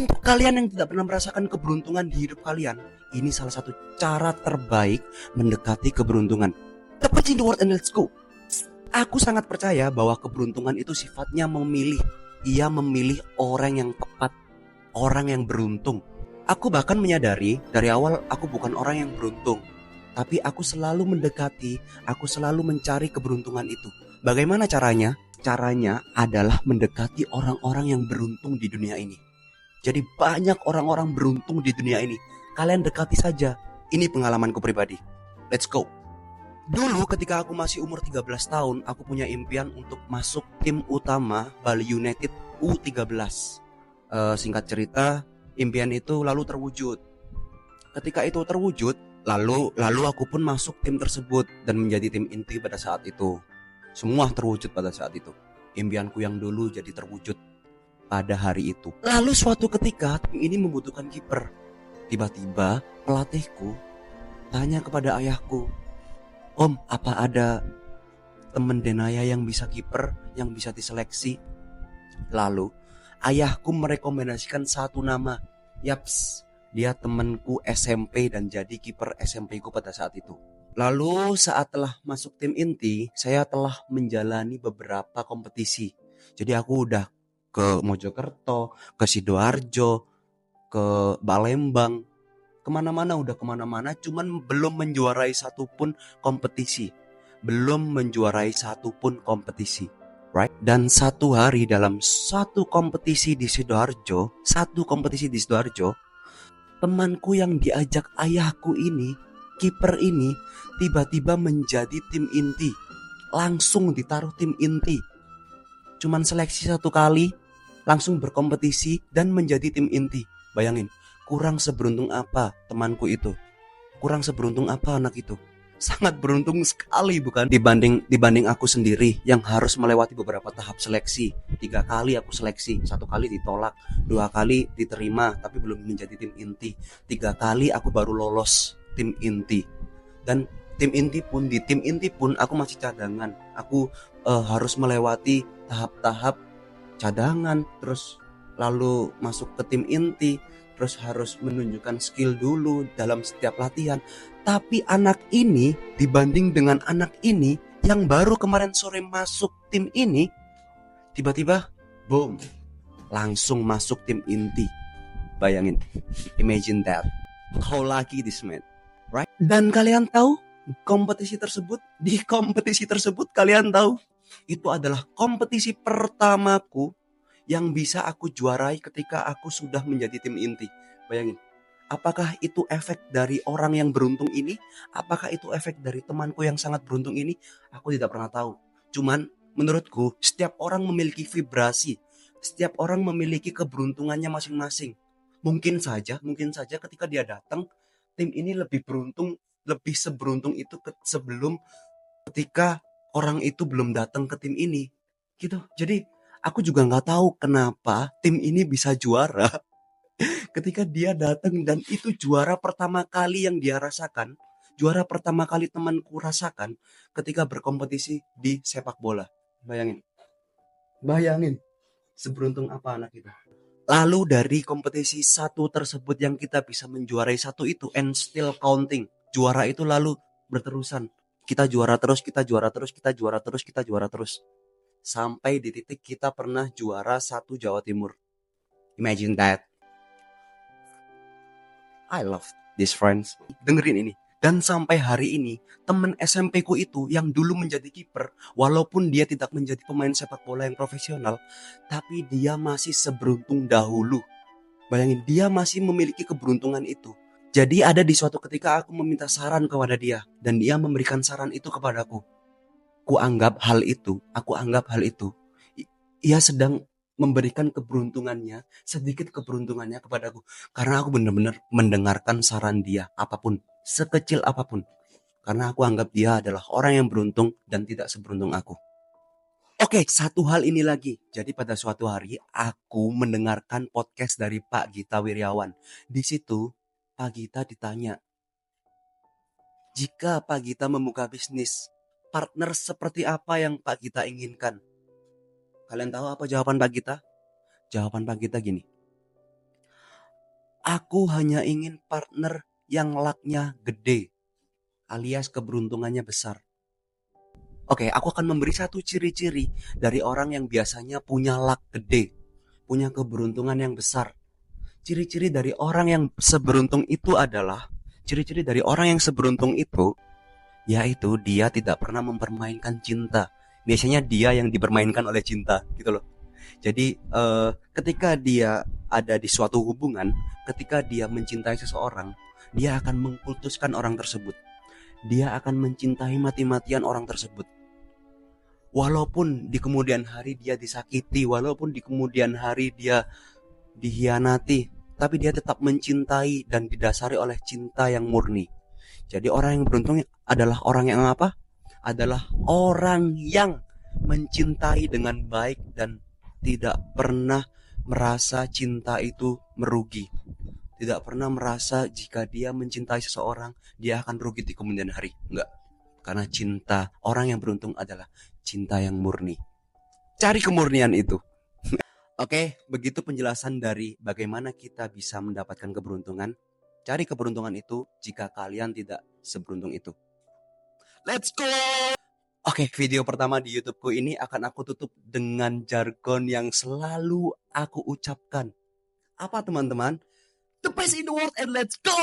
Untuk kalian yang tidak pernah merasakan keberuntungan di hidup kalian, ini salah satu cara terbaik mendekati keberuntungan. The punch in the word and let's go. Aku sangat percaya bahwa keberuntungan itu sifatnya memilih. Ia memilih orang yang tepat, orang yang beruntung. Aku bahkan menyadari dari awal aku bukan orang yang beruntung, tapi aku selalu mendekati, aku selalu mencari keberuntungan itu. Bagaimana caranya? Caranya adalah mendekati orang-orang yang beruntung di dunia ini. Jadi banyak orang-orang beruntung di dunia ini. Kalian dekati saja. Ini pengalamanku pribadi. Let's go. Dulu ketika aku masih umur 13 tahun, aku punya impian untuk masuk tim utama Bali United U13. Singkat cerita, impian itu lalu terwujud. Ketika itu terwujud, lalu aku pun masuk tim tersebut dan menjadi tim inti pada saat itu. Semua terwujud pada saat itu. Impianku yang dulu jadi terwujud pada hari itu. Lalu suatu ketika tim ini membutuhkan kiper. Tiba-tiba pelatihku tanya kepada ayahku, "Om, apa ada teman Denaya yang bisa kiper, yang bisa diseleksi?" Lalu ayahku merekomendasikan satu nama. Yaps, dia temanku SMP dan jadi kiper SMP ku pada saat itu. Lalu saat telah masuk tim inti, saya telah menjalani beberapa kompetisi. Jadi aku udah ke Mojokerto, ke Sidoarjo, ke Palembang, kemana-mana, udah kemana-mana, cuman belum menjuarai satupun kompetisi, right? Dan satu hari dalam satu kompetisi di Sidoarjo, temanku yang diajak ayahku ini, kiper ini, tiba-tiba menjadi tim inti, langsung ditaruh tim inti, cuman seleksi satu kali, langsung berkompetisi dan menjadi tim inti. Bayangin, kurang seberuntung apa temanku itu? Kurang seberuntung apa anak itu? Sangat beruntung sekali bukan? Dibanding aku sendiri yang harus melewati beberapa tahap seleksi. 3 kali aku seleksi, 1 kali ditolak, 2 kali diterima tapi belum menjadi tim inti. 3 kali aku baru lolos tim inti. Dan di tim inti pun aku masih cadangan. Aku harus melewati tahap-tahap cadangan, terus lalu masuk ke tim inti, terus harus menunjukkan skill dulu dalam setiap latihan. Tapi anak ini dibanding dengan anak ini yang baru kemarin sore masuk tim ini, tiba-tiba boom, langsung masuk tim inti. Bayangin, imagine that, how lucky this man, right? Dan kalian tahu di kompetisi tersebut kalian tahu, itu adalah kompetisi pertamaku yang bisa aku juarai ketika aku sudah menjadi tim inti. Bayangin, apakah itu efek dari orang yang beruntung ini? Apakah itu efek dari temanku yang sangat beruntung ini? Aku tidak pernah tahu. Cuman menurutku setiap orang memiliki vibrasi, setiap orang memiliki keberuntungannya masing-masing. Mungkin saja ketika dia datang, tim ini lebih beruntung, lebih seberuntung itu sebelum ketika orang itu belum datang ke tim ini, gitu. Jadi aku juga nggak tahu kenapa tim ini bisa juara ketika dia datang, dan itu juara pertama kali yang dia rasakan, juara pertama kali temanku rasakan ketika berkompetisi di sepak bola. Bayangin, seberuntung apa anak itu. Lalu dari kompetisi satu tersebut yang kita bisa menjuarai satu itu, and still counting, juara itu lalu berterusan. Kita juara terus, sampai di titik kita pernah juara 1 Jawa Timur. Imagine that. I love this friends. Dengerin ini. Dan sampai hari ini, teman SMP ku itu yang dulu menjadi kiper, walaupun dia tidak menjadi pemain sepak bola yang profesional, tapi dia masih seberuntung dahulu. Bayangin, dia masih memiliki keberuntungan itu. Jadi ada di suatu ketika aku meminta saran kepada dia, dan dia memberikan saran itu kepadaku. Aku anggap hal itu, ia sedang memberikan keberuntungannya, sedikit keberuntungannya kepadaku. Karena aku benar-benar mendengarkan saran dia, apapun, sekecil apapun. Karena aku anggap dia adalah orang yang beruntung dan tidak seberuntung aku. Oke, satu hal ini lagi. Jadi pada suatu hari aku mendengarkan podcast dari Pak Gita Wirjawan. Di situ Pak Gita ditanya, jika Pak Gita membuka bisnis, partner seperti apa yang Pak Gita inginkan? Kalian tahu apa jawaban Pak Gita? Jawaban Pak Gita gini, Aku hanya ingin partner yang luck-nya gede, alias keberuntungannya besar. Oke, aku akan memberi satu ciri-ciri dari orang yang biasanya punya luck gede, punya keberuntungan yang besar. Ciri-ciri dari orang yang seberuntung itu adalah, ciri-ciri dari orang yang seberuntung itu, yaitu dia tidak pernah mempermainkan cinta. Biasanya dia yang dipermainkan oleh cinta, gitu loh. Jadi ketika dia ada di suatu hubungan, ketika dia mencintai seseorang, dia akan mengkultuskan orang tersebut. Dia akan mencintai mati-matian orang tersebut. Walaupun di kemudian hari dia disakiti, walaupun di kemudian hari dia dihianati, tapi dia tetap mencintai dan didasari oleh cinta yang murni. Jadi orang yang beruntung adalah orang yang apa? Adalah orang yang mencintai dengan baik dan tidak pernah merasa cinta itu merugi. Tidak pernah merasa jika dia mencintai seseorang, dia akan rugi di kemudian hari. Enggak. Karena cinta, orang yang beruntung adalah cinta yang murni. Cari kemurnian itu. Oke, begitu penjelasan dari bagaimana kita bisa mendapatkan keberuntungan. Cari keberuntungan itu jika kalian tidak seberuntung itu. Let's go! Oke, video pertama di YouTubeku ini akan aku tutup dengan jargon yang selalu aku ucapkan. Apa teman-teman? The best in the world and let's go!